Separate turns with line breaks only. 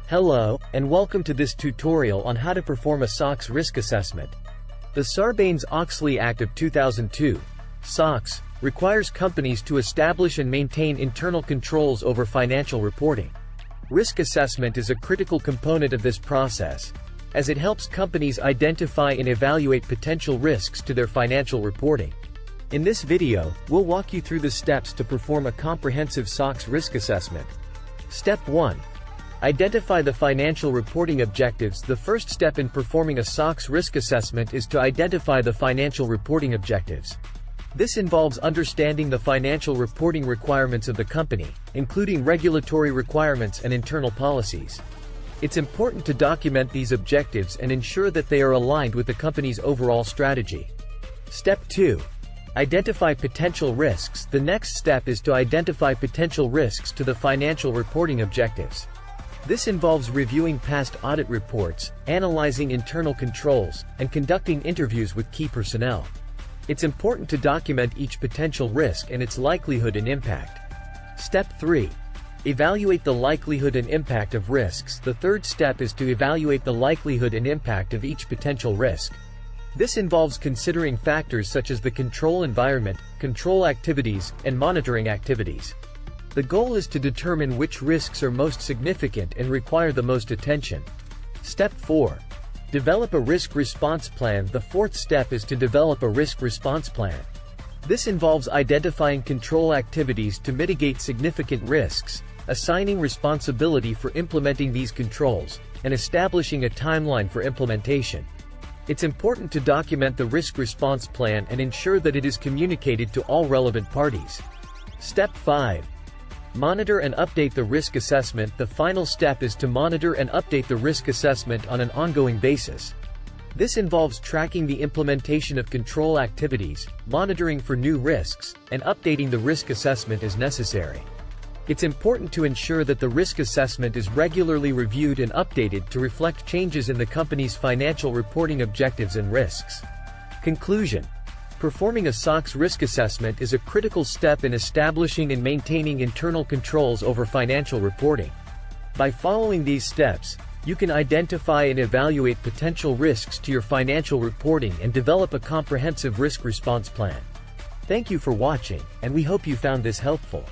Hello, and welcome to this tutorial on how to perform a SOX risk assessment. The Sarbanes-Oxley Act of 2002, SOX, requires companies to establish and maintain internal controls over financial reporting. Risk assessment is a critical component of this process, as it helps companies identify and evaluate potential risks to their financial reporting. In this video, we'll walk you through the steps to perform a comprehensive SOX risk assessment. Step 1. Identify the financial reporting objectives. The first step in performing a SOX risk assessment is to identify the financial reporting objectives. This involves understanding the financial reporting requirements of the company, including regulatory requirements and internal policies. It's important to document these objectives and ensure that they are aligned with the company's overall strategy. Step 2. Identify potential risks. The next step is to identify potential risks to the financial reporting objectives. This involves reviewing past audit reports, analyzing internal controls, and conducting interviews with key personnel. It's important to document each potential risk and its likelihood and impact. Step 3. Evaluate the likelihood and impact of risks. The third step is to evaluate the likelihood and impact of each potential risk. This involves considering factors such as the control environment, control activities, and monitoring activities. The goal is to determine which risks are most significant and require the most attention. Step 4. Develop a risk response plan. The fourth step is to develop a risk response plan. This involves identifying control activities to mitigate significant risks, assigning responsibility for implementing these controls, and establishing a timeline for implementation. It's important to document the risk response plan and ensure that it is communicated to all relevant parties. Step 5. Monitor and update the risk assessment. The final step is to monitor and update the risk assessment on an ongoing basis. This involves tracking the implementation of control activities, monitoring for new risks, and updating the risk assessment as necessary. It's important to ensure that the risk assessment is regularly reviewed and updated to reflect changes in the company's financial reporting objectives and risks. Conclusion. Performing a SOX risk assessment is a critical step in establishing and maintaining internal controls over financial reporting. By following these steps, you can identify and evaluate potential risks to your financial reporting and develop a comprehensive risk response plan. Thank you for watching, and we hope you found this helpful.